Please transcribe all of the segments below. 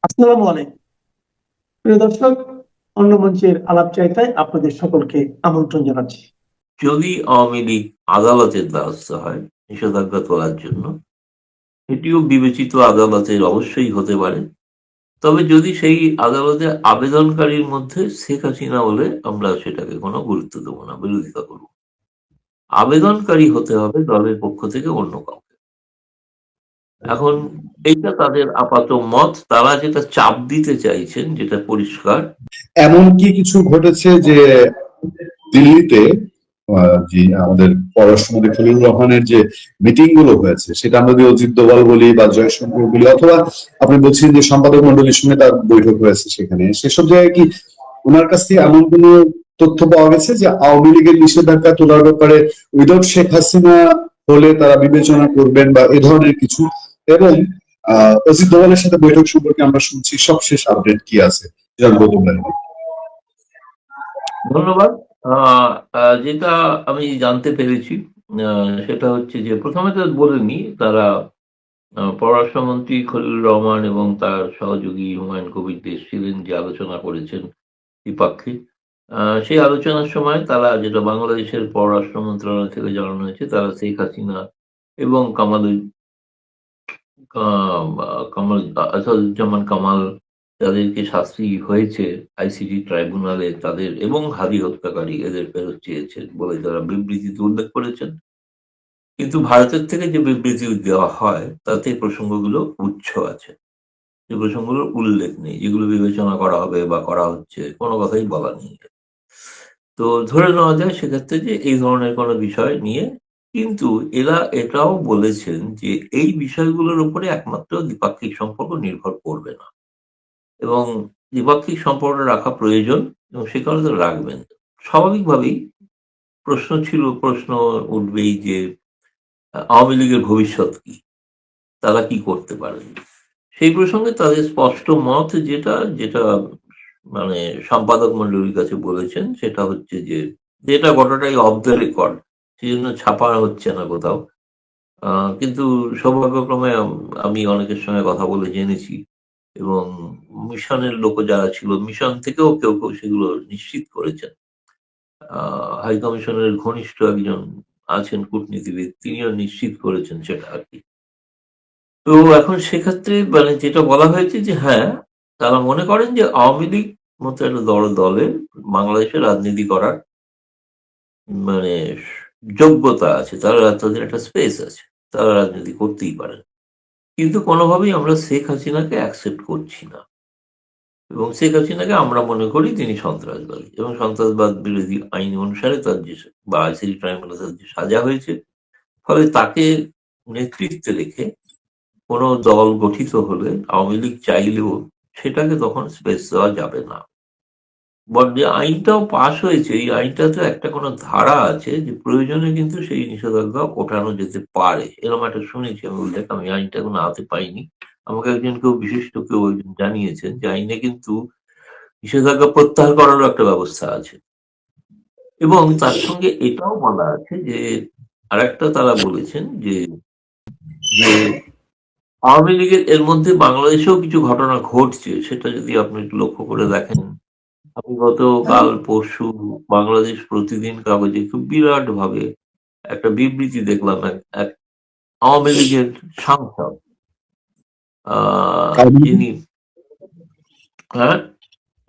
আসসালামু আলাইকুম প্রিয় দর্শক, অন্য মঞ্চের আলাপ চাইতায় আপনাদের সকলকে আমন্ত্রণ জানাচ্ছি। যদি আওয়ামী লীগ আদালতের দ্বারস্থ হয় নিষেধাজ্ঞা তোলার জন্য, এটিও বিবেচিত আদালতের অবশ্যই হতে পারে। তবে যদি সেই আদালতে আবেদনকারীর মধ্যে শেখ হাসিনা হলে আমরা সেটাকে কোনো গুরুত্ব দেবো না, বিরোধিতা করব। আবেদনকারী হতে হবে দলের পক্ষ থেকে অন্য কাউকে। এখন এইটা তাদের আপাত মত, তারা যেটা চাপ দিতে চাইছেন যেটা পরিষ্কার। এমন কি কিছু ঘটেছে যে দিল্লিতে যে আমাদের পররাষ্ট্রমন্ত্রী খলিলুর রহমানের যে মিটিং গুলো হয়েছে, সেটা আমরা যদি অজিত দোভাল বলি বা জয়শঙ্কর বলি, অথবা আপনি বলছেন যে সম্পাদক মন্ডলীর সঙ্গে তার বৈঠক হয়েছে, সেখানে সেসব জায়গায় কি ওনার কাছ থেকে এমন কোনো তথ্য পাওয়া গেছে যে আওয়ামী লীগের নিষেধাজ্ঞা তোলার ব্যাপারে উইদাউট শেখ হাসিনা হলে তারা বিবেচনা করবেন বা এ ধরনের কিছু? এবং অজিত দোভালের সাথে বৈঠক সম্পর্কে আমরা শুনছি, সবশেষ আপডেট কি আছে গৌতম রায়? ধন্যবাদ। যেটা আমি জানতে পেরেছি সেটা হচ্ছে যে প্রথমে তো বলেনি তারা পররাষ্ট্রমন্ত্রী খলিলুর রহমান এবং তার সহযোগী হুমায়ুন কবির দেশ ছিলেন, যে আলোচনা করেছেন দ্বিপাক্ষিক। সেই আলোচনার সময় তারা, যেটা বাংলাদেশের পররাষ্ট্র মন্ত্রণালয় থেকে জানানো হয়েছে, তারা শেখ হাসিনা এবং কামাল আসাদুজ্জামান কামাল, যাদেরকে শাস্তি হয়েছে আইসিটি ট্রাইব্যুনালে, তাদের এবং হাদি হত্যাকারী এদের ফেরত চেয়েছেন বলে তারা বিবৃতিতে উল্লেখ করেছেন। কিন্তু ভারতের থেকে যে বিবৃতি দেওয়া হয় তাতে এই প্রসঙ্গগুলো উচ্চ আছে, যে প্রসঙ্গগুলোর উল্লেখ নেই, যেগুলো বিবেচনা করা হবে বা করা হচ্ছে কোনো কথাই বলা নেই। তো ধরে নেওয়া যায় সেক্ষেত্রে যে এই ধরনের কোনো বিষয় নিয়ে, কিন্তু এরা এটাও বলেছেন যে এই বিষয়গুলোর উপরে একমাত্র দ্বিপাক্ষিক সম্পর্ক নির্ভর করবে না, এবং দ্বিপাক্ষিক সম্পর্ক রাখা প্রয়োজন, এবং সে কারণে তারা রাখবেন। স্বাভাবিকভাবেই প্রশ্ন উঠবেই যে আওয়ামী লীগের ভবিষ্যৎ কি, তারা কি করতে পারেন। সেই প্রসঙ্গে তাদের স্পষ্ট মত যেটা যেটা মানে সম্পাদক মন্ডলীর কাছে বলেছেন, সেটা হচ্ছে যে যেটা ঘটনাটাই অফ দ্য রেকর্ড, সেই জন্য ছাপা হচ্ছে না কোথাও। কিন্তু সৌভাগ্যক্রমে আমি অনেকের সঙ্গে কথা বলে জেনেছি, এবং মিশনের লোক যারা ছিল, মিশন থেকেও কেউ কেউ সেগুলো নিশ্চিত করেছেন। হাই কমিশনের ঘনিষ্ঠ একজন আছেন কূটনীতিবিদ, তিনিও নিশ্চিত করেছেন সেটা আর কি। তো এখন সেক্ষেত্রে যেটা বলা হয়েছে যে হ্যাঁ, তারা মনে করেন যে আওয়ামী লীগ মতো একটা দলে বাংলাদেশে রাজনীতি করার মানে যোগ্যতা আছে, তাদের একটা স্পেস আছে, তারা রাজনীতি করতেই পারেন। কিন্তু কোনোভাবেই আমরা শেখ হাসিনাকে অ্যাকসেপ্ট করছি না, এবং শেখ হাসিনাকে আমরা মনে করি তিনি সন্ত্রাসবাদী, এবং সন্ত্রাসবাদ বিরোধী আইন অনুসারে তার যে বা আইসিটি ট্রাইব্যুনালে তার যে সাজা হয়েছে, ফলে তাকে নেতৃত্বে রেখে কোনো দল গঠিত হলে আওয়ামী লীগ চাইলেও সেটাকে তখন স্পেস দেওয়া যাবে না। যে আইনটাও পাশ হয়েছে, এই আইনটাতে একটা কোনো ধারা আছে যে প্রয়োজনে কিন্তু সেই নিষেধাজ্ঞা ওঠানো যেতে পারে, এরকম একটা শুনেছি আমি উল্লেখ। আমি আইনটা এখনো হাতে পাইনি। আমাকে কেউ বিশিষ্ট কেউ একজন জানিয়েছেন যে আইনে কিন্তু নিষেধাজ্ঞা প্রত্যাহার করারও একটা ব্যবস্থা আছে, এবং তার সঙ্গে এটাও বলা আছে যে আরেকটা তারা বলেছেন যে যে আওয়ামী লীগের এর মধ্যে বাংলাদেশেও কিছু ঘটনা ঘটছে, সেটা যদি আপনি একটু লক্ষ্য করে দেখেন। আমি গতকাল পরশু বাংলাদেশ প্রতিদিন কাগজে খুব বিরাট ভাবে একটা বিবৃতি দেখলাম, এক এক আওয়ামী লীগের সাংসদ, যিনি হ্যাঁ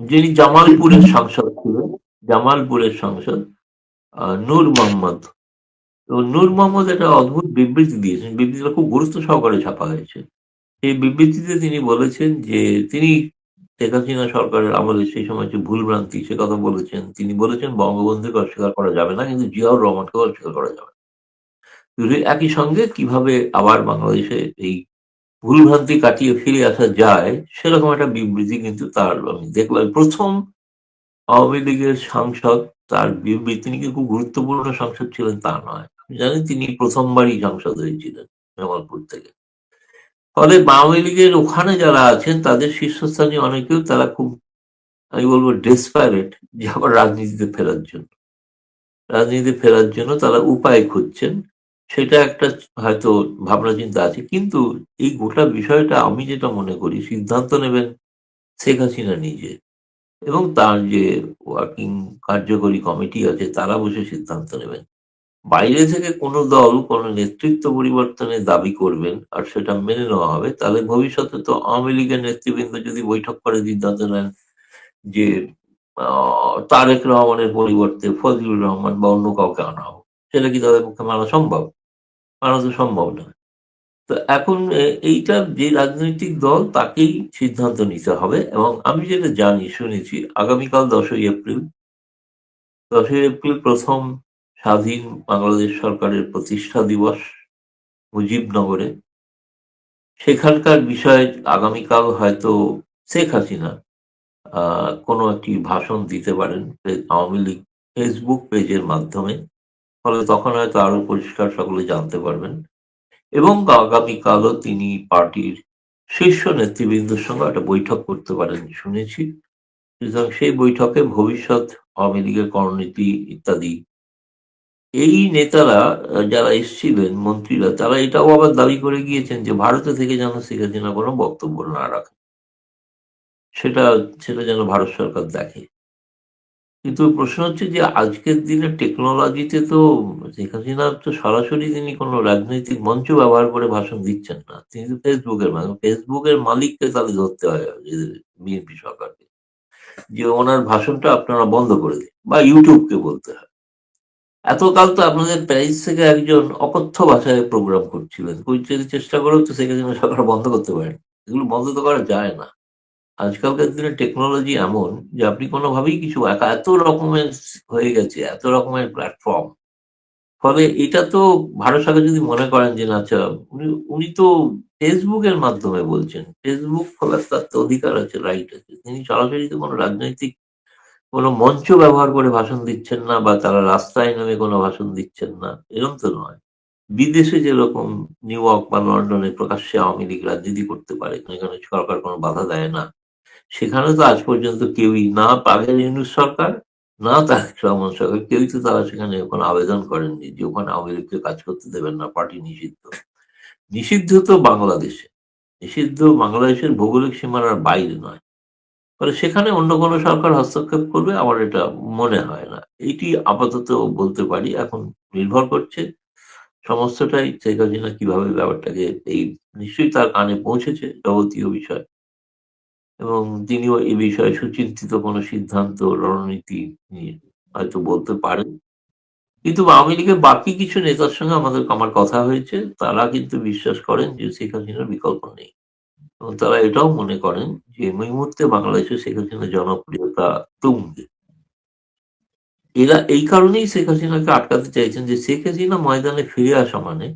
যিনি জামালপুরের সাংসদ ছিলেন, জামালপুরের সাংসদ নূর মোহাম্মদ। তো নূর মোহাম্মদ একটা অদ্ভুত বিবৃতি দিয়েছেন, বিবৃতিটা খুব গুরুত্ব সহকারে ছাপা হয়েছে। এই বিবৃতিতে তিনি বলেছেন যে তিনি শেখ হাসিনা সরকারের আমলে সেই সময় যে ভুলভ্রান্তি সে কথা বলেছেন। তিনি বলেছেন বঙ্গবন্ধুকে অস্বীকার করা যাবে না, কিন্তু জিয়াউর রহমানকেও অস্বীকার করা যাবে না। একই সঙ্গে কিভাবে আবার বাংলাদেশে এই ভুলভ্রান্তি কাটিয়ে ফিরে আসা যায়, সেরকম একটা বিবৃতি কিন্তু তার আমি দেখলাম। প্রথম আওয়ামী লীগের সাংসদ, তার বিবৃতি, তিনি কি খুব গুরুত্বপূর্ণ সাংসদ ছিলেন তা নয়, আপনি জানেন তিনি প্রথমবারই সাংসদ হয়েছিলেন জামালপুর থেকে। ফলে আওয়ামী লীগের ওখানে যারা আছেন তাদের শীর্ষস্থানীয় অনেকেও তারা খুব, আমি বলবো ডেসপারেট, যে আবার রাজনীতিতে ফেরার জন্য তারা উপায় খুঁজছেন। সেটা একটা হয়তো ভাবনা চিন্তা আছে, কিন্তু এই গোটা বিষয়টা আমি যেটা মনে করি, সিদ্ধান্ত নেবেন শেখ হাসিনা নিজে এবং তার যে ওয়ার্কিং কার্যকরী কমিটি আছে তারা বসে সিদ্ধান্ত নেবেন। বাইরে থেকে কোনো দল কোনো নেতৃত্ব পরিবর্তনের দাবি করবেন আর সেটা মেনে নেওয়া হবে, তাহলে ভবিষ্যতে তো আওয়ামী লীগের নেতৃবৃন্দ যদি বৈঠক করে সিদ্ধান্ত নেন যে তারেক রহমানের পরিবর্তে ফজলুর রহমান বা অন্য কাউকে আনা হোক, সেটা কি তাদের পক্ষে মানা সম্ভব? মানা তো সম্ভব না। তো এখন এইটা যে রাজনৈতিক দল তাকেই সিদ্ধান্ত নিতে হবে। এবং আমি যেটা জানি শুনেছি আগামীকাল 10ই এপ্রিল প্রথম স্বাধীন বাংলাদেশ সরকারের প্রতিষ্ঠা দিবস মুজিবনগরে। সেখানকার বিষয়ে আগামীকাল হয়তো শেখ হাসিনা কোনো একটি ভাষণ দিতে পারেন আওয়ামী লীগ ফেসবুক পেজের মাধ্যমে। ফলে তখন হয়তো আরো পরিষ্কার সকলে জানতে পারবেন এবং আগামীকালও তিনি পার্টির শীর্ষ নেতৃবৃন্দের সঙ্গে একটা বৈঠক করতে পারেন শুনেছি। সুতরাং সেই বৈঠকে ভবিষ্যৎ আওয়ামী লীগের করনীতি ইত্যাদি এই নেতারা যারা এসেছিলেন মন্ত্রীরা তারা এটাও আবার দাবি করে গিয়েছেন যে ভারতে থেকে যেন শেখ হাসিনা কোনো বক্তব্য না রাখে, সেটা সেটা যেন ভারত সরকার দেখে। কিন্তু প্রশ্ন হচ্ছে যে আজকের দিনে টেকনোলজিতে তো শেখ হাসিনা তো সরাসরি তিনি কোনো রাজনৈতিক মঞ্চ ব্যবহার করে ভাষণ দিচ্ছেন না, তিনি তো ফেসবুকের মালিককে তাহলে ধরতে হয় বিএনপি সরকারকে যে ওনার ভাষণটা আপনারা বন্ধ করে দিন, বা ইউটিউবকে বলতে হয়। এতকাল তো আপনাদের প্যারিস থেকে একজন অকথ্য ভাষায় প্রোগ্রাম করছিলেন, চেষ্টা করেও তো শেখ হাসিনা সরকার বন্ধ করতে পারেন। এগুলো বন্ধ তো করা যায় না। আজকালকার দিনে টেকনোলজি এমন যে আপনি কোনোভাবেই কিছু এত রকমের হয়ে গেছে, এত রকমের প্ল্যাটফর্ম। ফলে এটা তো ভারত সরকার যদি মনে করেন যে না আচ্ছা উনি তো ফেসবুকের মাধ্যমে বলছেন, ফেসবুক খোলার তার তো অধিকার আছে, রাইট আছে। তিনি সরাসরি তো কোনো রাজনৈতিক কোনো মঞ্চ ব্যবহার করে ভাষণ দিচ্ছেন না, বা তারা রাস্তায় নেমে কোনো ভাষণ দিচ্ছেন না, এরকম তো নয়। বিদেশে যেরকম নিউ ইয়র্ক বা লন্ডনে প্রকাশ্যে আওয়ামী লীগ রাজনীতি করতে পারে, এখানে সরকার কোনো বাধা দেয় না। সেখানে তো আজ পর্যন্ত কেউই, না আগের ইউনূস সরকার না তারেক রহমান সরকার, কেউই তো তারা সেখানে কোনো আবেদন করেননি যে ওখানে আওয়ামী লীগকে কাজ করতে দেবেন না, পার্টি নিষিদ্ধ। নিষিদ্ধ তো বাংলাদেশে, নিষিদ্ধ বাংলাদেশের ভৌগোলিক সীমানার বাইরে নয়। ফলে সেখানে অন্য কোনো সরকার হস্তক্ষেপ করবে আমার এটা মনে হয় না। এইটি আপাতত বলতে পারি। এখন নির্ভর করছে সমস্তটাই শেখ হাসিনা কিভাবে ব্যাপারটাকে, এই নিশ্চয়ই তার কানে পৌঁছেছে যাবতীয় বিষয়, এবং তিনিও এই বিষয়ে সুচিন্তিত কোনো সিদ্ধান্ত রণনীতি নিয়ে হয়তো বলতে পারেন। কিন্তু আওয়ামী লীগের বাকি কিছু নেতার সঙ্গে আমার কথা হয়েছে, তারা কিন্তু বিশ্বাস করেন যে শেখ হাসিনার বিকল্প নেই, এবং তারা এটাও মনে করেন যে এই মুহূর্তে বাংলাদেশে শেখ হাসিনার জনপ্রিয়তা তুঙ্গে। এরা এই কারণেই শেখ হাসিনাকে আটকাতে চাইছেন যে শেখ হাসিনা ময়দানে ফিরে আসা মানে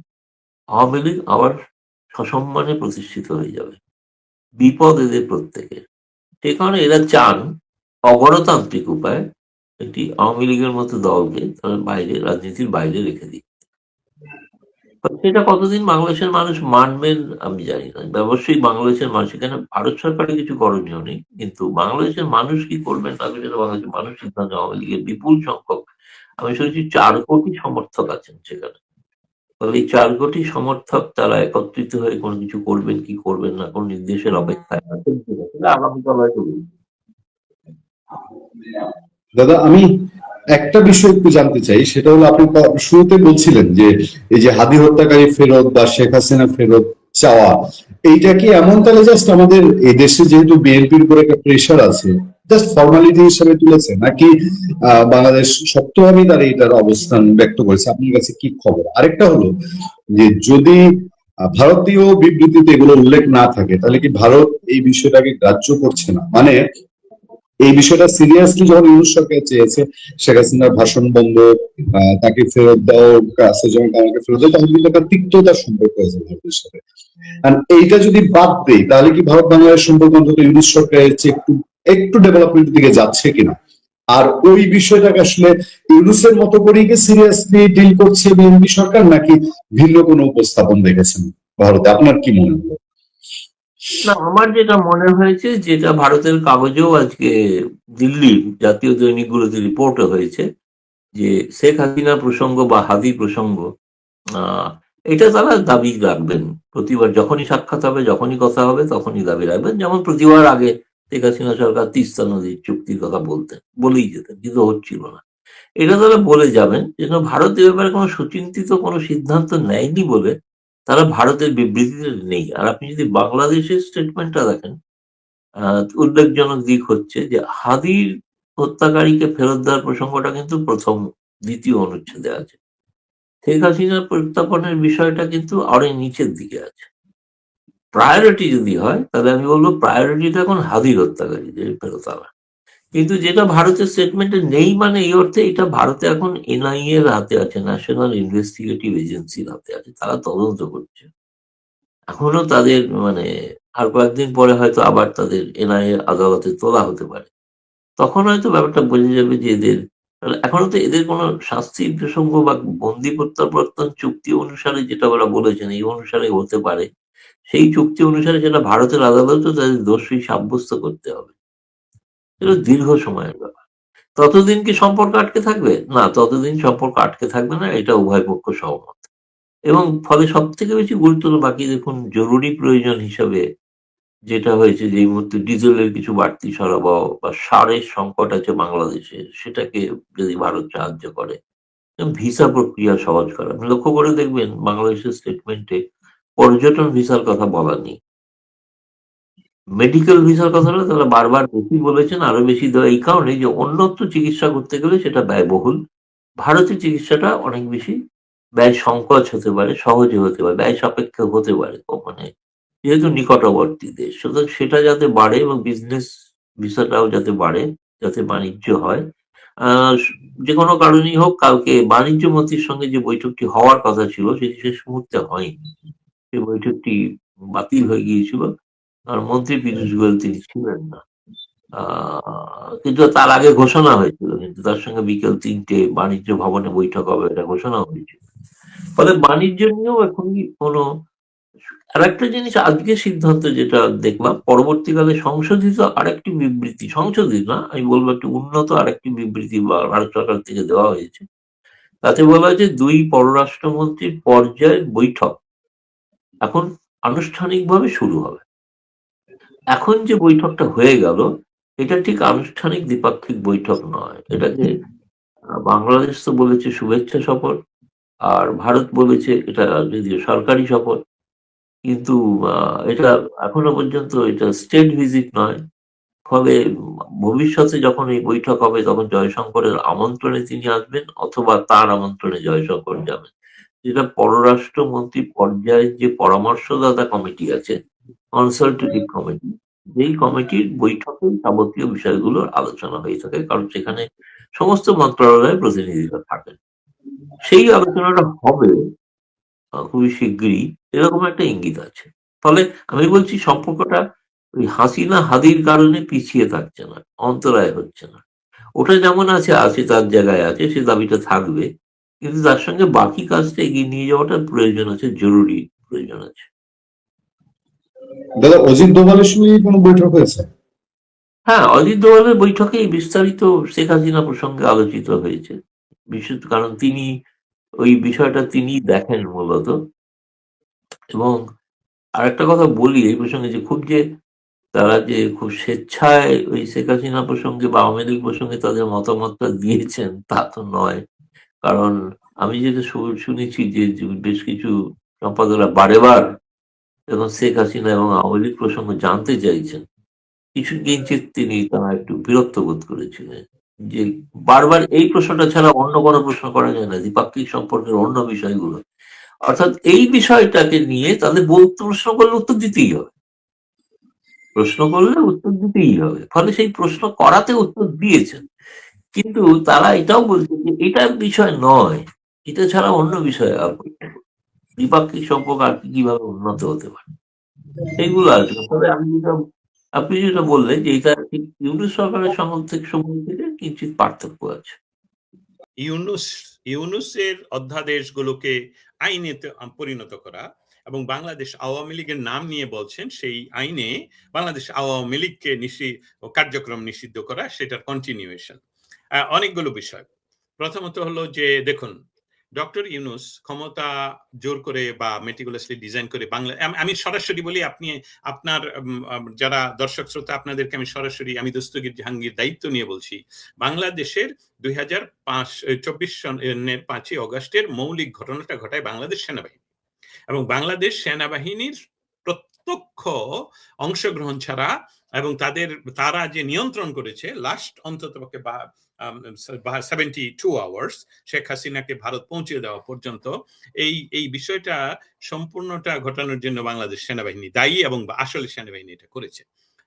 আওয়ামী লীগ আবার সসম্মানে প্রতিষ্ঠিত হয়ে যাবে, বিপদ এদের প্রত্যেকের। সে কারণে এরা চান অগণতান্ত্রিক উপায়ে একটি আওয়ামী লীগের মতো দলকে তারা বাইরে, রাজনীতির বাইরে রেখে দিই। সেটা কতদিন বাংলাদেশের মানুষ মানবেন আমি জানি না। অবশ্যই বাংলাদেশের মানুষ, এখানে ভারত সরকারের কিছু করণীয় নেই, কিন্তু বাংলাদেশের মানুষ কি করবেন না সেটা বাংলাদেশের মানুষ সিদ্ধান্ত। আওয়ামী লীগের বিপুল সংখ্যক, আমি শুনেছি 4 কোটি সমর্থক আছেন সেখানে। ফলে এই 4 কোটি সমর্থক তারা একত্রিত হয়ে কোনো কিছু করবেন কি করবেন না কোন নির্দেশের অপেক্ষায় আছেন কিনা সেটা আগামীকাল হয়তো বলবো। দাদা, আমি একটা বিষয় একটু জানতে চাই, সেটা হলো আপনি শুরুতে বলছিলেন যে এই যে হাদি হত্যাকারী ফেরত বা শেখ হাসিনা ফেরত চাওয়া, এইটা কি এমন তাহলে জাস্ট আমাদের এই দেশে যেহেতু বিএনপির উপর একটা প্রেশার আছে জাস্ট ফর্মালিটি হিসেবে তুলেছে, নাকি বাংলাদেশ শক্তভাবেই তারা এটার অবস্থান ব্যক্ত করেছে? আপনার কাছে কি খবর? আরেকটা হলো যে যদি ভারতীয় বিবৃতিতে এগুলো উল্লেখ না থাকে তাহলে কি ভারত এই বিষয়টাকে গ্রাহ্য করছে না? মানে এই বিষয়টা সিরিয়াসলি যখন ইউনূস সরকার চেয়েছে শেখ হাসিনার ভাষণ বন্ধ, তাকে ফেরত দাও, কাছে যখন আমাকে ফেরত দাও, তখন কিন্তু একটা তিক্ততার সম্পর্ক হয়েছে ভারতের সাথে। আর এইটা যদি বাদ দেই তাহলে কি ভারত বাংলাদেশ সম্পর্ক অন্তত ইউনূস সরকারের চেয়ে একটু একটু ডেভেলপমেন্টের দিকে যাচ্ছে কিনা? আর ওই বিষয়টাকে আসলে ইউনূসের মতো করেই কি সিরিয়াসলি ডিল করছে বিএনপি সরকার, নাকি ভিন্ন কোনো উপস্থাপন দেখেছেন ভারতে? আপনার কি মনে হয়? না, আমার যেটা মনে হয়েছে, যেটা ভারতের কাগজেও আজকে দিল্লির জাতীয় দৈনিকগুলোতে রিপোর্ট হয়েছে, যে শেখ হাসিনা প্রসঙ্গ বা হাদি প্রসঙ্গ এটা তারা দাবি রাখবেন প্রতিবার, যখনই সাক্ষাৎ হবে, যখনই কথা হবে, তখনই দাবি রাখবেন। যেমন প্রতিবার আগে শেখ হাসিনা সরকার তিস্তা নদীর চুক্তির কথা বলেই যেতেন, কিন্তু হচ্ছিল না। এটা তারা বলে যাবেন যে ভারত এ ব্যাপারে কোনো সুচিন্তিত কোনো সিদ্ধান্ত নেয়নি বলে তারা ভারতের বিবৃতিতে নেই। আর আপনি যদি বাংলাদেশের স্টেটমেন্টটা দেখেন, উল্লেখজনক দিক হচ্ছে যে হাদির হত্যাকারীকে ফেরত দেওয়ার প্রসঙ্গটা কিন্তু দ্বিতীয় অনুচ্ছেদে আছে। শেখ হাসিনার প্রত্যাপনের বিষয়টা কিন্তু অনেক নিচের দিকে আছে। প্রায়োরিটি যদি হয় তাহলে আমি বলবো প্রায়োরিটিটা এখন হাদির হত্যাকারীদের ফেরত আনা। কিন্তু যেটা ভারতের স্টেটমেন্টে নেই, মানে এই অর্থে এটা ভারতে এখন এনআইএ এর হাতে আছে, ন্যাশনাল ইনভেস্টিগেটিভ এজেন্সির হাতে আছে, তারা তদন্ত করছে। এখনো তাদের মানে আর কয়েকদিন পরে হয়তো আবার তাদের এনআইএ আদালতে তোলা হতে পারে। তখন হয়তো ব্যাপারটা বোঝা যাবে যে এখনো তো এদের কোনো শাস্তির প্রসঙ্গ বা বন্দি প্রত্যাবর্তন চুক্তি অনুসারে যেটা ওরা বলেছেন এই অনুসারে হতে পারে। সেই চুক্তি অনুসারে যেটা ভারতের আদালতও তাদের দোষী সাব্যস্ত করতে হবে। এটা দীর্ঘ সময়ের ব্যাপার। ততদিন কি সম্পর্ক আটকে থাকবে? না, ততদিন সম্পর্ক আটকে থাকবে না, এটা উভয় পক্ষ সহমত। এবং ফলে সব থেকে বেশি গুরুত্ব বাকি দেখুন জরুরি প্রয়োজন হিসাবে যেটা হয়েছে যে এই মুহূর্তে ডিজেলের কিছু বাড়তি সরবরাহ বা সারের সংকট আছে বাংলাদেশে, সেটাকে যদি ভারত সাহায্য করে এবং ভিসা প্রক্রিয়া সহজ করা। আপনি লক্ষ্য করে দেখবেন বাংলাদেশের স্টেটমেন্টে পর্যটন ভিসার কথা বলা নেই, মেডিকেল ভিসার কথাটা তারা বারবার বেশি বলেছেন, আরো বেশি দেওয়া এই কারণে যে অন্যত্র চিকিৎসা করতে গেলে সেটা ব্যয়বহুল, ভারতের চিকিৎসাটা অনেক বেশি ব্যয় সংকোচ হতে পারে, সহজে হতে পারে, ব্যয় সাপেক্ষ হতে পারে, মানে যেহেতু নিকটবর্তী দেশ, সুতরাং সেটা যাতে বাড়ে এবং বিজনেস ভিসাটাও যাতে বাড়ে, যাতে বাণিজ্য হয়। আহ যে কোনো কারণেই হোক, কালকে বাণিজ্য মন্ত্রীর সঙ্গে যে বৈঠকটি হওয়ার কথা ছিল সেটি শেষ মুহূর্তে হয়নি। সেই বৈঠকটি বাতিল হয়ে গিয়েছিল, আর মন্ত্রী পীযূষ গোয়েল তিনি ছিলেন না। কিন্তু তার আগে ঘোষণা হয়েছিল, কিন্তু তার সঙ্গে বিকেল 3টে বাণিজ্য ভবনে বৈঠক হবে এটা ঘোষণা হয়েছিল। ফলে বাণিজ্য নিয়েও এখন কোনো আরেকটা জিনিস আজকে সিদ্ধান্ত যেটা দেখলাম, পরবর্তীকালে সংশোধিত আরেকটি বিবৃতি, সংশোধিত না আমি বলবো একটি উন্নত আরেকটি বিবৃতি ভারত সরকার থেকে দেওয়া হয়েছে। তাতে বলা হয়েছে 2 পররাষ্ট্রমন্ত্রীর পর্যায়ের বৈঠক এখন আনুষ্ঠানিকভাবে শুরু হবে। এখন যে বৈঠকটা হয়ে গেল এটা ঠিক আনুষ্ঠানিক দ্বিপাক্ষিক বৈঠক নয়, এটাকে বাংলাদেশ তো বলেছে শুভেচ্ছা সফর, আর ভারত বলেছে এটা যদিও সরকারি সফর, কিন্তু এটা এখনো পর্যন্ত এটা স্টেট ভিজিট নয়। ফলে ভবিষ্যতে যখন এই বৈঠক হবে তখন জয়শঙ্করের আমন্ত্রণে তিনি আসবেন অথবা তার আমন্ত্রণে জয়শঙ্কর যাবেন। যেটা পররাষ্ট্রমন্ত্রী পর্যায়ের যে পরামর্শদাতা কমিটি আছে, কনসালটেটিভ কমিটি, যেই কমিটির বৈঠকে যাবতীয় বিষয়গুলোর আলোচনা হয়ে থাকে, কারণ সেখানে সমস্ত মন্ত্রণালয়ের প্রতিনিধিরা থাকেন। সেই আলোচনাটা হবে খুবই শিগগিরই, এরকম একটা ইঙ্গিত আছে। ফলে আমি বলছি সম্পর্কটা ওই হাসিনা হাদির কারণে পিছিয়ে থাকছে না, অন্তরায় হচ্ছে না। ওটা যেমন আছে তার জায়গায় আছে, সে দাবিটা থাকবে, কিন্তু তার সঙ্গে বাকি কাজটা এগিয়ে নিয়ে যাওয়াটা প্রয়োজন আছে, জরুরি প্রয়োজন আছে। দাদা, অজিত দোভালের সঙ্গে কোনো বৈঠক হয়েছে? হ্যাঁ, অজিত দোভালের বৈঠকে বিস্তারিত শেখ হাসিনা প্রসঙ্গে আলোচিত হয়েছে, বিশেষ কারণ তিনি ওই বিষয়টা তিনি দেখেন মূলত। এবং আরেকটা কথা বলি এই প্রসঙ্গে, যে তারা যে খুব স্বেচ্ছায় ওই শেখ হাসিনা প্রসঙ্গে বা আওয়ামী লীগ প্রসঙ্গে তাদের মতামতটা দিয়েছেন তা তো নয়। কারণ আমি যেটা শুনেছি যে বেশ কিছু সম্পাদকরা বারেবার যখন শেখ হাসিনা এবং আওয়ামী লীগ প্রসঙ্গ জানতে চাইছেন, কিছু কিঞ্চিত তারা একটু বিরক্ত বোধ করেছিলেন যে বারবার এই প্রশ্নটা ছাড়া অন্য কোনো প্রশ্ন করা যায় না, দ্বিপাক্ষিক সম্পর্কের অন্য বিষয়গুলো, অর্থাৎ এই বিষয়টাকে নিয়ে তাদের প্রশ্ন করলে উত্তর দিতেই হবে, ফলে সেই প্রশ্ন করাতে উত্তর দিয়েছেন। কিন্তু তারা এটাও বলছে যে এটা বিষয় নয়, এটা ছাড়া অন্য বিষয় দ্বিপাক্ষিক সম্পর্ক আর কিভাবে উন্নত হতে পারে সেইগুলো আছে। তবে আপনি যেটা বললেন যে এটা ঠিক ইউনুস সরকারের সময় থেকে কিঞ্চিত পার্থক্য আছে। ইউনুসের অধ্যাদেশগুলোকে আইনে পরিণত করা এবং বাংলাদেশ আওয়ামী লীগের নাম নিয়ে বলছেন সেই আইনে বাংলাদেশ আওয়ামী লীগকে কার্যক্রম নিষিদ্ধ করা, সেটার কন্টিনিউয়েশন। অনেকগুলো বিষয়। প্রথমত হলো যে দেখুন, ডক্টর ইউনূস ক্ষমতা জোর করে বা মেটিকুলাসলি ডিজাইন করে বাংলা, আমি সরাসরি বলি, আপনি আপনার যারা দর্শক শ্রোতা আপনাদেরকে আমি সরাসরি, আমি দস্তগীর জাহাঙ্গীর দায়িত্ব নিয়ে বলছি, বাংলাদেশের 2024 সনের 5ই অগস্টের মৌলিক ঘটনাটা ঘটায় বাংলাদেশ সেনাবাহিনী, এবং বাংলাদেশ সেনাবাহিনীর প্রত্যক্ষ অংশগ্রহণ ছাড়া এবং তারা যে নিয়ন্ত্রণ করেছে লাস্ট অন্ততপক্ষে 72 আওয়ার্স শেখ হাসিনাকে ভারত পৌঁছে দেওয়া পর্যন্ত, এই বিষয়টা সম্পূর্ণটা ঘটানোর জন্য বাংলাদেশ সেনাবাহিনী দায়ী, এবং আসলে সেনাবাহিনী এটা করেছে।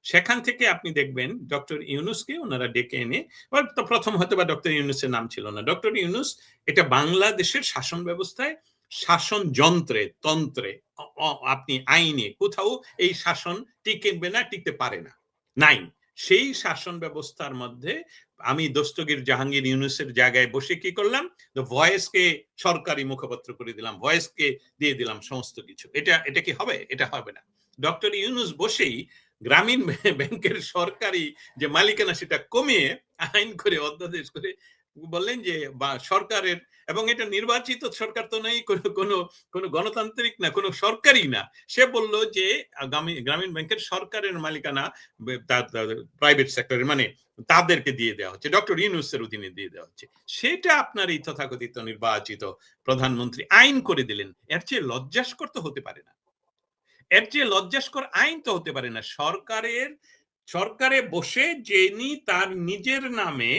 সেখান থেকে আপনি দেখবেন ডক্টর ইউনূসকে ওনারা ডেকে এনে, প্রথম হয়তো বা ডক্টর ইউনূসের নাম ছিল না, ডক্টর ইউনূস এটা বাংলাদেশের শাসন ব্যবস্থায়, শাসন যন্ত্রে, তন্ত্রে, আপনি আইনে কোথাও এই শাসন টিকবে না, টিকতে পারে না, নাই। সেই শাসন ব্যবস্থার মধ্যে আমি দস্তগীর জাহাঙ্গীর ইউনূসের জায়গায় বসে কি করলাম, ভয়েসকে সরকারি মুখপাত্র করে দিলাম, ভয়েসকে দিয়ে দিলাম সমস্ত কিছু। এটা কি হবে? এটা হবে না। ডক্টর ইউনূস বসেই গ্রামীণ ব্যাংকের সরকারি যে মালিকানা সেটা কমিয়ে আইন করে, অধ্যাদেশ করে বললেন যে সরকারের, এবং এটা নির্বাচিত সরকার তো নেই, কোনো গণতান্ত্রিক না, কোনো সরকারই না, সে বলল যে গ্রামীণ ব্যাংকের সরকারের মালিকানা প্রাইভেট সেক্টরের, মানে তাদেরকে দিয়ে দেওয়া হচ্ছে, ডক্টর ইউনূসের অধীনে দিয়ে দেওয়া হচ্ছে। সেটা আপনার এই তথাকথিত নির্বাচিত প্রধানমন্ত্রী আইন করে দিলেন। এর চেয়ে লজ্জাস্কর তো হতে পারে না, এর চেয়ে লজ্জাস্কর আইন তো হতে পারে না। সরকারে বসে যিনি তার নিজের নামে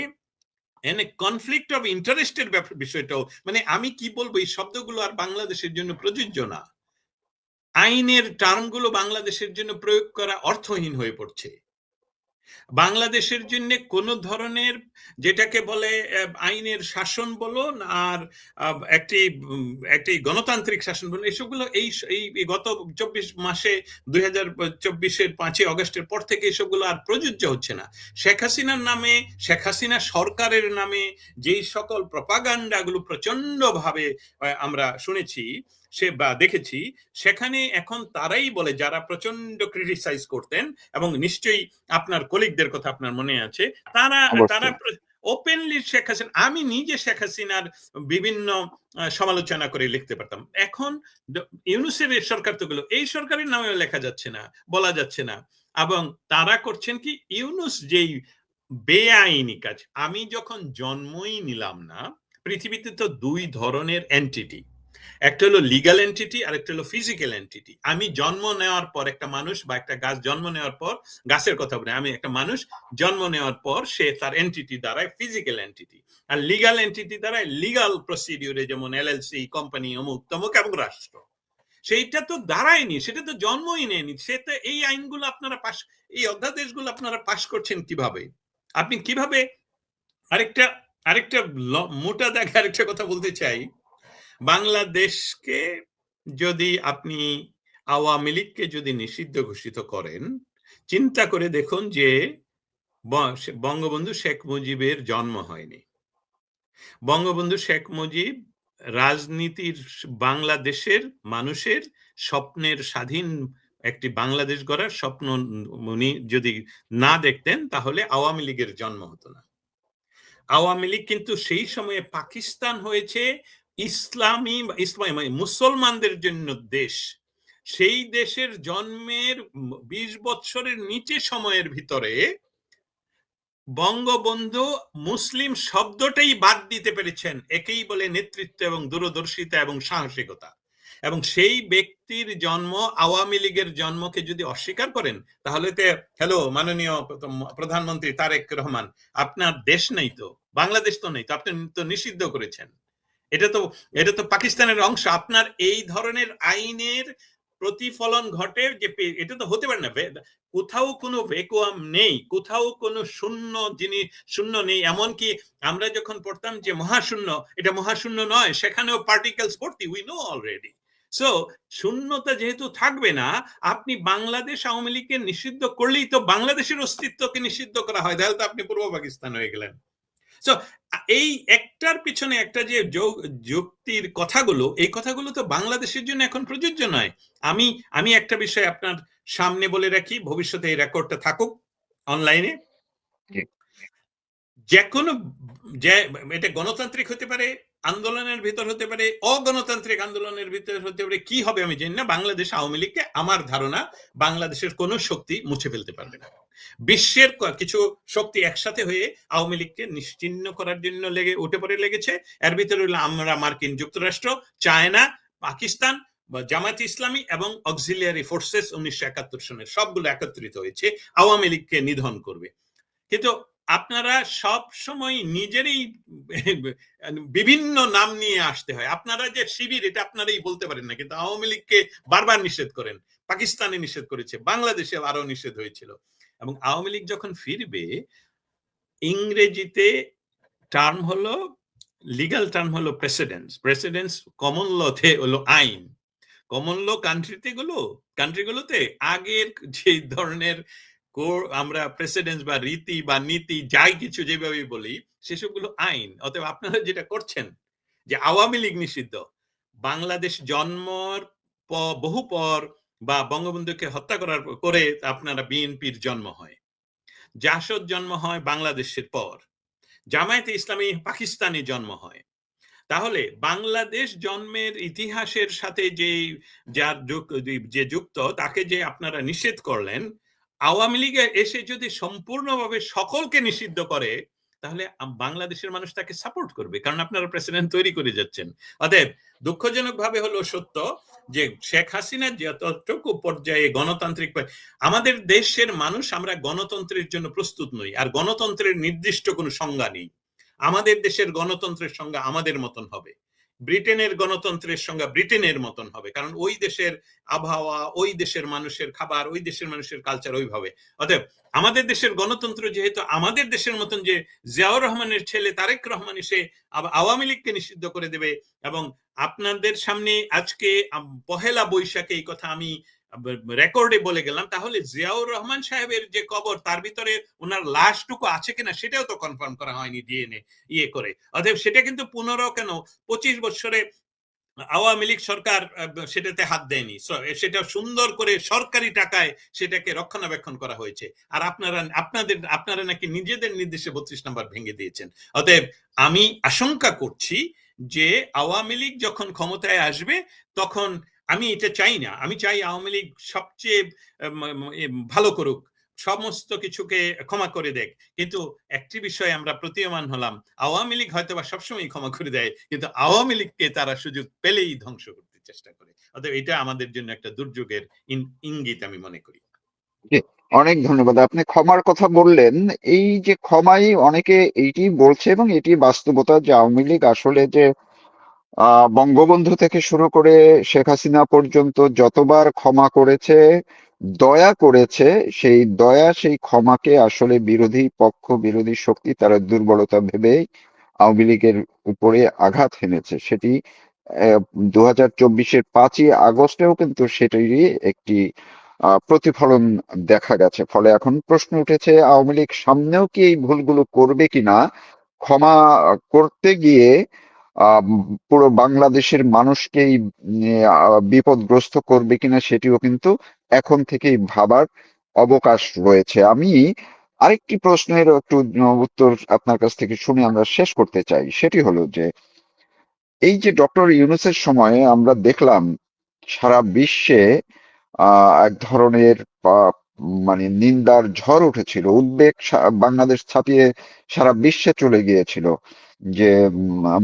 কনফ্লিক্ট অফ ইন্টারেস্টের বিষয়টাও, মানে আমি কি বলবো, এই শব্দগুলো আর বাংলাদেশের জন্য প্রযোজ্য না। আইনের টার্মগুলো বাংলাদেশের জন্য প্রয়োগ করা অর্থহীন হয়ে পড়ছে। বাংলাদেশের জন্য কোন ধরনের, যেটাকে বলে আইনের শাসন বলুন আর একটি গণতান্ত্রিক শাসন বলুন, এসবগুলো এই গত 24 মাসে 2024-এর 5ই অগস্টের পর থেকে এসবগুলো আর প্রযোজ্য হচ্ছে না। শেখ হাসিনার নামে, শেখ হাসিনা সরকারের নামে যেই সকল প্রপাগান্ডাগুলো প্রচন্ড ভাবে আমরা শুনেছি বা দেখেছি, সেখানে এখন তারাই বলে যারা প্রচন্ড ক্রিটিসাইজ করতেন, এবং নিশ্চয়ই আপনার কলিগদের কথা আপনার মনে আছে, তারা ওপেনলি শেখ হাসিনা, আমি নিজে শেখ হাসিনার বিভিন্ন সমালোচনা করে লিখতে পারতাম। এখন ইউনূসের সরকার তো গুলো এই সরকারের নামেও লেখা যাচ্ছে না, বলা যাচ্ছে না, এবং তারা করছেন কি, ইউনূস যেই বেআইনি কাজ, আমি যখন জন্মই নিলাম না, পৃথিবীতে তো দুই ধরনের এন্টিটি, একটা হলো লিগ্যাল এন্টিটি আর একটা হলো ফিজিক্যাল এন্টিটি। আমি জন্ম নেওয়ার পর, একটা মানুষ বা একটা গাছ জন্ম নেওয়ার পর, গাছের কথা বলে, আমি একটা মানুষ জন্ম নেওয়ার পর সে তার এন্টিটি দ্বারায় ফিজিক্যাল এন্টিটি, আর লিগ্যাল এন্টিটি দ্বারায় লিগ্যাল প্রসিডিউরে, যেমন এলএলসি, কোম্পানি, অমুক তমুক এবং রাষ্ট্র। সেইটা তো দাঁড়ায়নি, সেটা তো জন্মই নেয়নি। সেটা এই আইনগুলো আপনারা এই অধ্যাদেশগুলো আপনারা পাশ করছেন কিভাবে? আপনি কিভাবে? আরেকটা মোটা দাগে আরেকটা কথা বলতে চাই, বাংলাদেশকে যদি আপনি আওয়ামী লীগকে যদি নিষিদ্ধ ঘোষিত করেন, চিন্তা করে দেখুন যে বঙ্গবন্ধু শেখ মুজিবের জন্ম হয়নি। বঙ্গবন্ধু শেখ মুজিব রাজনীতির, বাংলাদেশের মানুষের স্বপ্নের স্বাধীন একটি বাংলাদেশ গড়ার স্বপ্ন উনি যদি না দেখতেন, তাহলে আওয়ামী লীগের জন্ম হতো না। আওয়ামী লীগ কিন্তু সেই সময়ে পাকিস্তান হয়েছে ইসলামী মুসলমানদের জন্য দেশ। সেই দেশের জন্মের 20 বছরের নিচে সময়ের ভিতরে বঙ্গবন্ধু মুসলিম শব্দটাই বাদ দিতে পেরেছেন। একেই বলে নেতৃত্ব এবং দূরদর্শিতা এবং সাহসিকতা। এবং সেই ব্যক্তির জন্ম, আওয়ামী লীগের জন্মকে যদি অস্বীকার করেন, তাহলে তো হ্যালো মাননীয় প্রধানমন্ত্রী তারেক রহমান, আপনার দেশ নেই তো, বাংলাদেশ তো নেই তো, আপনি তো নিষিদ্ধ করেছেন। এটা তো পাকিস্তানের অংশ। আপনার এই ধরনের আইনের প্রতিফলন ঘটে যে, এটা তো হতে পারে না। কোথাও কোনো ভ্যাকুয়াম নেই, কোথাও কোনো শূন্য নেই। এমনকি আমরা যখন পড়তাম যে মহাশূন্য, এটা মহাশূন্য নয়, সেখানেও পার্টিকেলস ভর্তি, উই নো অলরেডি। সো শূন্যতা যেহেতু থাকবে না, আপনি বাংলাদেশ আওয়ামী লীগকে নিষিদ্ধ করলেই তো বাংলাদেশের অস্তিত্বকে নিষিদ্ধ করা হয়, তাহলে তো আপনি পূর্ব পাকিস্তান হয়ে গেলেন। সো এই একটার পিছনে একটা যে যুক্তির কথাগুলো, এই কথাগুলো তো বাংলাদেশের জন্য এখন প্রযোজ্য নয়। আমি একটা বিষয় আপনার সামনে বলে রাখি, ভবিষ্যতে এই রেকর্ডটা থাকুক অনলাইনে, যে কোনো, এটা গণতান্ত্রিক হতে পারে, আন্দোলনের ভিতর হতে পারে, অগণতান্ত্রিক আন্দোলনের ভিতর হতে পারে, কি হবে আমি জানি না। বাংলাদেশ আওয়ামী লীগকে আমার ধারণা বাংলাদেশের কোন শক্তি মুছে ফেলতে পারবে না। বিশ্বের কিছু শক্তি একসাথে হয়ে আওয়ামী লীগকে নিশ্চিহ্ন করার জন্য উঠে পড়ে লেগেছে। এর ভিতরে হলো আমরা, মার্কিন যুক্তরাষ্ট্র, চায়না, পাকিস্তান, জামায়াত ইসলামী এবং অক্সিলিয়ারি ফোর্সেস 1971 সনের সবগুলো একত্রিত হয়েছে আওয়ামী লীগকে নিধন করবে। কিন্তু আপনারা সব সময় নিজেরই বিভিন্ন নাম নিয়ে আসতে হয়। আপনারা যে শিবির, এটা আপনারাই বলতে পারেন না, কিন্তু আওয়ামী লীগকে বারবার নিষেধ করেন। পাকিস্তানে নিষেধ করেছে, বাংলাদেশে আরো নিষেধ হয়েছিল। এবং আওয়ামী লীগ যখন ফিরবে, ইংরেজিতে টার্ম হলো, লিগাল টার্ম হলো প্রেসিডেন্স। প্রেসিডেন্স কমন লতে হলো আইন। কমন ল কান্ট্রিগুলোতে আগের যে ধরনের আমরা প্রেসিডেন্স বা রীতি বা নীতি যাই কিছু যেভাবে বলি, সেসবগুলো আইন। অতএব আপনারা যেটা করছেন যে আওয়ামী লীগ নিষিদ্ধ, বাংলাদেশ জন্মর বহু পর বা বঙ্গবন্ধুকে হত্যা করার করে আপনারা বিএনপির জন্ম হয়, জাসদ জন্ম হয় বাংলাদেশের পর, জামায়াতে ইসলামী পাকিস্তানি জন্ম হয়। তাহলে বাংলাদেশ জন্মের ইতিহাসের সাথে যে যুক্ত, তাকে যে আপনারা নিষেধ করলেন, আওয়ামী লীগ এসে যদি সম্পূর্ণভাবে সকলকে নিষিদ্ধ করে, তাহলে বাংলাদেশের মানুষ তাকে সাপোর্ট করবে, কারণ আপনারা প্রেসিডেন্ট তৈরি করে যাচ্ছেন। অতএব দুঃখজনক ভাবে হলো সত্য যে শেখ হাসিনা যতটুকু পর্যায়ে গণতান্ত্রিক, আমাদের দেশের মানুষ আমরা গণতন্ত্রের জন্য প্রস্তুত নই, আর গণতন্ত্রের নির্দিষ্ট কোনো সংজ্ঞা নেই। আমাদের দেশের গণতন্ত্রের সংজ্ঞা আমাদের মতন হবে, ব্রিটেনের গণতন্ত্রের সংজ্ঞা ব্রিটেনের মতন হবে, কারণ ওই দেশের আবহাওয়া, ওই দেশের মানুষের খাবার, ওই দেশের মানুষের কালচার ওইভাবে। অতএব আমাদের দেশের গণতন্ত্র যেহেতু আমাদের দেশের মতন, যে জিয়াউর রহমানের ছেলে তারেক রহমান এসে আওয়ামী লীগকে নিষিদ্ধ করে দেবে, এবং আপনাদের সামনে আজকে পহেলা বৈশাখে এই কথা আমি রেকর্ডে বলে গেলাম, তাহলে জিয়াউর রহমান সাহেবের যে কবর, তার ভিতরে ওনার লাশটুকু আছে কিনা সেটাও তো কনফার্ম করা হয়নি ডিএনএ করে। অতএব সেটা কিন্তু 15 কেন 25 বছরে আওয়ামী লীগ সরকার সেটাতে হাত দেয়নি। সেটা সুন্দর করে সরকারি টাকায় সেটাকে রক্ষণাবেক্ষণ করা হয়েছে। আর আপনারা নাকি নিজেদের নির্দেশে 32 নম্বর ভেঙে দিয়েছেন। অতএব আমি আশঙ্কা করছি যে আওয়ামী লীগ যখন ক্ষমতায় আসবে, তখন আমি এটা চাই না। আমি চাই আওয়ামী লীগ সবচেয়ে ভালো করুক, সমস্ত কিছুকে ক্ষমা করে দেখ। কিন্তু একটি বিষয়ে আমরা প্রতীয়মান হলাম, আওয়ামী লীগ হয়তো বা সবসময় ক্ষমা করে দেয়, কিন্তু আওয়ামী লীগকে তারা সুযোগ পেলেই ধ্বংস করতে চেষ্টা করে। অতএব এটা আমাদের জন্য একটা দুর্যোগের ইঙ্গিত আমি মনে করি। অনেক ধন্যবাদ। আপনি ক্ষমার কথা বললেন, এই যে ক্ষমাই অনেকে এইটি বলছে এবং এটি বাস্তবতা যে আওয়ামী লীগ আসলে যে বঙ্গবন্ধু থেকে শুরু করে শেখ হাসিনা পর্যন্ত যতবার ক্ষমা করেছে, দয়া করেছে, সেই দয়া সেই ক্ষমাকে আসলে বিরোধী পক্ষ, বিরোধী শক্তি তারা দুর্বলতা ভেবে আওয়ামী লীগের উপরে আঘাত হেনেছে। সেটি 2024-এর 5ই আগস্টেও কিন্তু সেটারই একটি প্রতিফলন দেখা গেছে। ফলে এখন প্রশ্ন উঠেছে, আওয়ামী লীগ সামনেও কি এই ভুলগুলো করবে কিনা, ক্ষমা করতে গিয়ে পুরো বাংলাদেশের মানুষকেই বিপদগ্রস্ত করবে কিনা, সেটিও কিন্তু এখন থেকেই ভাবার অবকাশ রয়েছে। আমি আরেকটি প্রশ্নের একটু উত্তর আপনার কাছ থেকে শুনে আমরা শেষ করতে চাই। সেটি হলো যে এই যে ডক্টর ইউনূসের সময়ে আমরা দেখলাম সারা বিশ্বে এক ধরনের মানে নিন্দার ঝড় উঠেছিল, উদ্বেগ বাংলাদেশ ছাপিয়ে সারা বিশ্বে চলে গিয়েছিল, যে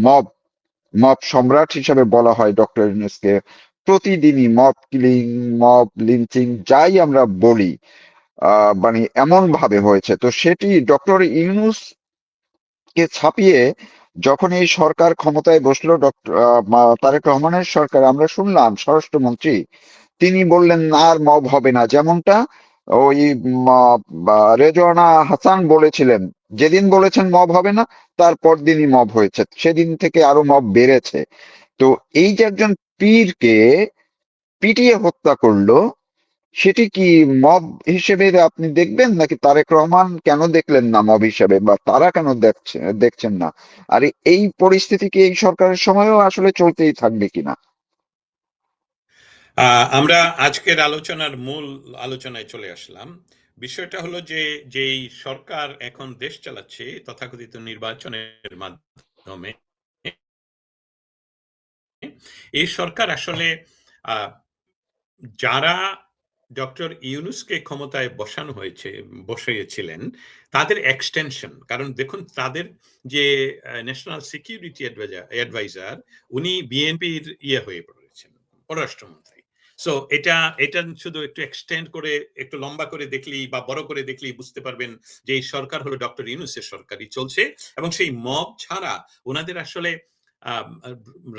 মব সম্রাট হিসেবে বলা হয় ডক্টর ইউনূসকে। প্রতিদিনই মব কিলিং, মব লিঞ্চিং যাই আমরা বলি, মানে এমন ভাবে হয়েছে। তো সেটি ডক্টর ইউনূস কে ছাপিয়ে যখন এই সরকার ক্ষমতায় বসলো, ডক্টর তারেক রহমানের সরকার, আমরা শুনলাম স্বরাষ্ট্রমন্ত্রী তিনি বললেন আর মব হবে না, যেমনটা ওই রেজওয়ানা হাসান বলেছিলেন। যেদিন বলেছেন মব হবে না, তারপর দিনই মব হয়েছে, সেদিন থেকে আরো মব বেড়েছে। তো এই যে একজন পীরকে পিটিয়ে হত্যা করলো, সেটি কি মব হিসেবে আপনি দেখবেন, নাকি তারেক রহমান কেন দেখলেন না মব হিসেবে, বা তারা কেন দেখছেন না? আর এই পরিস্থিতি কি এই সরকারের সময়ও আসলে চলতেই থাকবে কিনা? আমরা আজকের আলোচনার মূল আলোচনায় চলে আসলাম। বিষয়টা হলো যে যেই সরকার এখন দেশ চালাচ্ছে তথাকথিত নির্বাচনের মাধ্যমে, এই সরকার আসলে যারা ডক্টর ইউনূসকে ক্ষমতায় বসিয়েছিলেন তাদের এক্সটেনশন। কারণ দেখুন, তাদের যে ন্যাশনাল সিকিউরিটি অ্যাডভাইজার, উনি বিএনপির হয়ে পড়েছেন, পররাষ্ট্রমন্ত্রী। সো এটা শুধু একটু এক্সটেন্ড করে, একটু লম্বা করে দেখলেই বা বড় করে দেখলেই বুঝতে পারবেন যে এই সরকার হলো ডক্টর ইউনূসের সরকারই চলছে। এবং সেই মব ছাড়া ওনাদের আসলে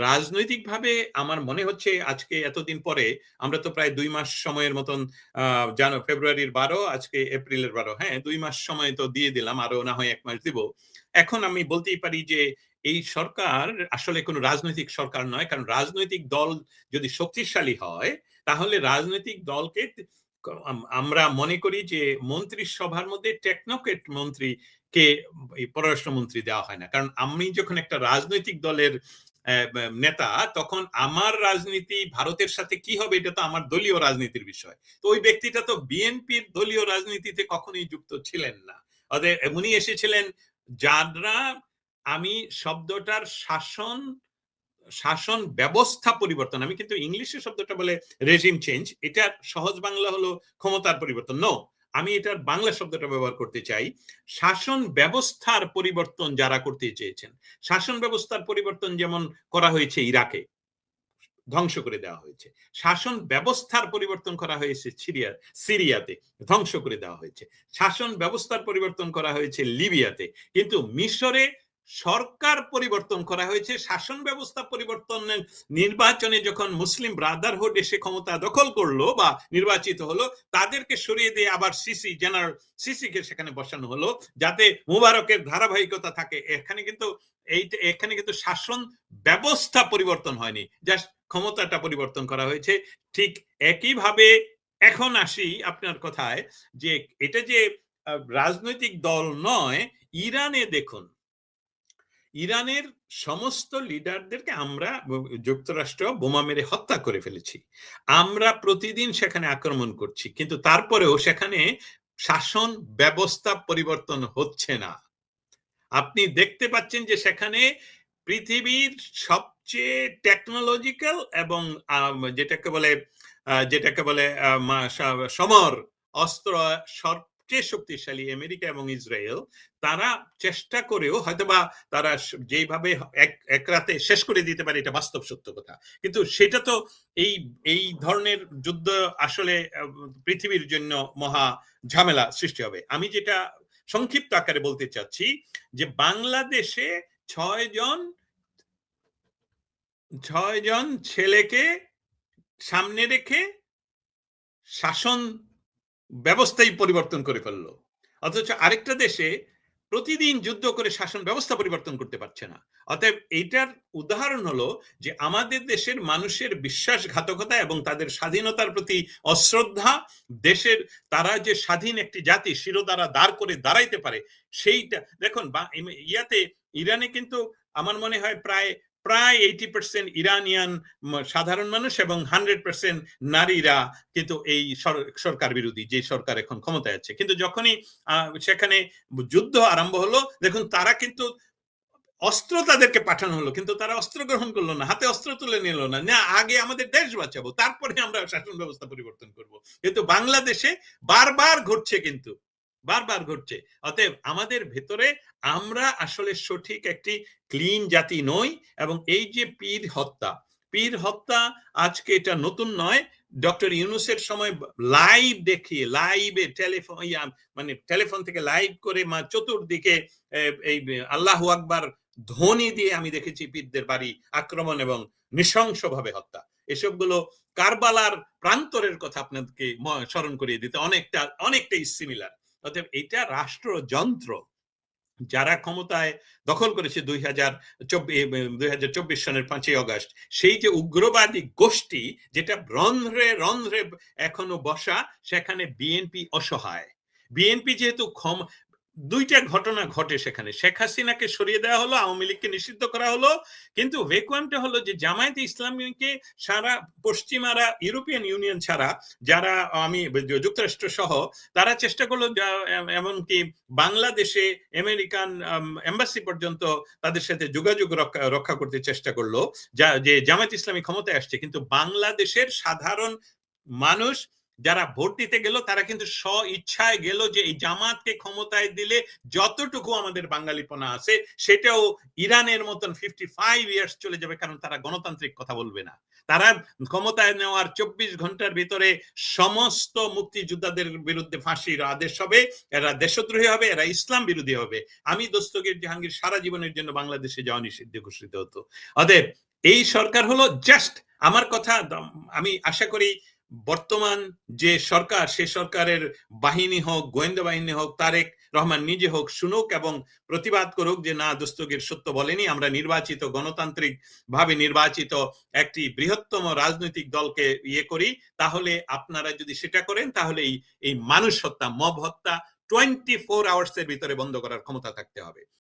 রাজনৈতিকভাবে আমার মনে হচ্ছে আজকে এতদিন পরে, আমরা তো প্রায় 2 মাস সময়ের মতন, ফেব্রুয়ারির 12, আজকে এপ্রিলের 12, হ্যাঁ 2 মাস সময় তো দিয়ে দিলাম, আরো না হয় 1 মাস দিব। এখন আমি বলতেই পারি যে এই সরকার আসলে কোনো রাজনৈতিক সরকার নয়। কারণ রাজনৈতিক দল যদি শক্তিশালী হয়, তাহলে রাজনৈতিক দলকে আমরা মনে করি যে মন্ত্রিসভার মধ্যে টেকনোক্রেট মন্ত্রীকে পররাষ্ট্রমন্ত্রী দেওয়া হয় না। কারণ আমি যখন একটা রাজনৈতিক দলের নেতা, তখন আমার রাজনীতি ভারতের সাথে কি হবে এটা তো আমার দলীয় রাজনীতির বিষয়। তো ওই ব্যক্তিটা তো বিএনপির দলীয় রাজনীতিতে কখনোই যুক্ত ছিলেন না। উনি এসেছিলেন যারা, আমি শব্দটার শাসন ব্যবস্থা পরিবর্তন, আমি কিন্তু ইংলিশে শব্দটা বলে রেজিম চেঞ্জ, এটা সহজ বাংলা হলো ক্ষমতার পরিবর্তন। নো, আমি এটার বাংলা শব্দটা ব্যবহার করতে চাই, শাসন ব্যবস্থার পরিবর্তন যারা করতে চেয়েছেন। শাসন ব্যবস্থার পরিবর্তন যেমন করা হয়েছে ইরাকে, ধ্বংস করে দেওয়া হয়েছে। শাসন ব্যবস্থার পরিবর্তন করা হয়েছে সিরিয়াতে, ধ্বংস করে দেওয়া হয়েছে। শাসন ব্যবস্থার পরিবর্তন করা হয়েছে লিবিয়াতে। কিন্তু মিশরে সরকার পরিবর্তন করা হয়েছে, শাসন ব্যবস্থা পরিবর্তনের নির্বাচনে যখন মুসলিম ব্রাদারহুড এসে ক্ষমতা দখল করলো বা নির্বাচিত হলো, তাদেরকে সরিয়ে দিয়ে আবার জেনারেল সিসিকে সেখানে বসানো হলো, যাতে মুবারকের ধারাবাহিকতা থাকে। এখানে কিন্তু শাসন ব্যবস্থা পরিবর্তন হয়নি, জাস্ট ক্ষমতাটা পরিবর্তন করা হয়েছে। ঠিক একইভাবে এখন আসি আপনার কথায় যে এটা যে রাজনৈতিক দল নয়। ইরানে দেখুন, ইরানের সমস্ত লিডারদেরকে আমরা যুক্তরাষ্ট্র বোমা মেরে হত্যা করে ফেলেছি। আমরা প্রতিদিন সেখানে আক্রমণ করছি, কিন্তু তারপরেও সেখানে শাসন ব্যবস্থা পরিবর্তন হচ্ছে না। আপনি দেখতে পাচ্ছেন যে সেখানে পৃথিবীর সবচেয়ে টেকনোলজিক্যাল এবং যেটাকে বলে সমর অস্ত্র সবচেয়ে শক্তিশালী আমেরিকা এবং ইসরায়েল, তারা চেষ্টা করেও হয়তোবা তারা যেভাবে এক রাতে শেষ করে দিতে পারে, এটা বাস্তব সত্য কথা। কিন্তু সেটা তো এই ধরনের যুদ্ধ আসলে পৃথিবীর জন্য মহা ঝামেলা সৃষ্টি হবে। আমি যেটা সংক্ষিপ্ত আকারে বলতে চাচ্ছি যে বাংলাদেশে 6 জন ছেলেকে সামনে রেখে শাসন ব্যবস্থাই পরিবর্তন করে ফেললো, অথচ আরেকটা দেশে প্রতিদিন যুদ্ধ করে শাসন ব্যবস্থা পরিবর্তন করতে পারছে না। অতএব এইটার উদাহরণ হলো যে আমাদের দেশের মানুষের বিশ্বাসঘাতকতা এবং তাদের স্বাধীনতার প্রতি অশ্রদ্ধা, দেশের তারা যে স্বাধীন একটি জাতি শিরোধারা দাঁড় করে দাঁড়াইতে পারে সেইটা দেখুন। ইরানে কিন্তু আমার মনে হয় প্রায় 80% ইরানিয়ান সাধারণ মানুষ এবং 100% নারীরা কিন্তু এই সরকার বিরোধী, যে সরকার এখন ক্ষমতায় আছে। কিন্তু যখনই সেখানে যুদ্ধ আরম্ভ হলো, দেখুন তারা কিন্তু অস্ত্র তাদেরকে পাঠানো হলো, কিন্তু তারা অস্ত্র গ্রহণ করলো না, হাতে অস্ত্র তুলে নিল না, আগে আমাদের দেশ বাঁচাবো, তারপরে আমরা শাসন ব্যবস্থা পরিবর্তন করব। কিন্তু বাংলাদেশে বারবার ঘটছে, অতএব আমাদের ভেতরে আমরা আসলে সঠিক একটি ক্লিন জাতি নই। এবং এই যে পীর হত্যা আজকে এটা নতুন নয়। ডক্টর ইউনূসের সময় লাইভে টেলিফোন থেকে লাইভ করে চতুর্দিকে এই আল্লাহু আকবার ধ্বনি দিয়ে আমি দেখেছি পীরদের বাড়ি আক্রমণ এবং নৃশংসভাবে হত্যা। এসবগুলো কারবালার প্রান্তরের কথা আপনাদেরকে স্মরণ করিয়ে দিতে অনেকটাই সিমিলার। অতএব এটা রাষ্ট্রযন্ত্র। যারা ক্ষমতায় দখল করেছে 2024 সনের 5ই আগস্ট, সেই যে উগ্রবাদী গোষ্ঠী যেটা রন্ধ্রে এখনো বসা, সেখানে বিএনপি অসহায়। বিএনপি যেহেতু দুইটা ঘটনা ঘটে সেখানে। শেখ হাসিনাকে সরিয়ে দেওয়া হলো, আওয়ামী লীগকে নিষিদ্ধ করা হলো, কিন্তু ভ্যাকুয়ামটা হলো যে জামায়াতে ইসলামীকে সারা পশ্চিমারা, ইউরোপিয়ান ইউনিয়ন ছাড়া যারা আমি যুক্তরাষ্ট্র সহ তারা চেষ্টা করলো, এমনকি বাংলাদেশে আমেরিকান এম্বাসি পর্যন্ত তাদের সাথে যোগাযোগ রক্ষা করতে চেষ্টা করলো, যে জামায়াত ইসলামী ক্ষমতায় আসছে, কিন্তু বাংলাদেশের সাধারণ মানুষ যারা ভোট দিতে গেল তারা কিন্তু স্ব ইচ্ছায় গেল যে এই জামাতকে ক্ষমতায় দিলে যতটুকু আমাদের বাঙালিপনা আছে সেটাও ইরানের মতন 55 ইয়ার্স চলে যাবে, কারণ তারা গণতান্ত্রিক কথা বলবে না। তারা ক্ষমতায় নেওয়ার 24 ঘন্টার ভিতরে সমস্ত মুক্তিযোদ্ধাদের বিরুদ্ধে ফাঁসির আদেশ হবে, এরা দেশদ্রোহী হবে, এরা ইসলাম বিরোধী হবে। আমি দস্তগীর জাহাঙ্গীর সারা জীবনের জন্য বাংলাদেশে যাওয়া নিষিদ্ধ ঘোষিত হতো। অতএব এই সরকার হলো জাস্ট, আমার কথা আমি আশা করি বর্তমান যে সরকার, সে সরকারের বাহিনী হোক, গোয়েন্দা বাহিনী হোক, তারেক রহমান নিজে হোক, শুনুক এবং প্রতিবাদ করুক যে না, দস্তগীর সত্য বলেনি, আমরা নির্বাচিত, গণতান্ত্রিক ভাবে নির্বাচিত একটি বৃহত্তম রাজনৈতিক দলকে ইয়ে করি। তাহলে আপনারা যদি সেটা করেন তাহলে এই মানুষ হত্যা, মব হত্যা 24 আওয়ার্স এর ভিতরে বন্ধ করার ক্ষমতা থাকতে হবে।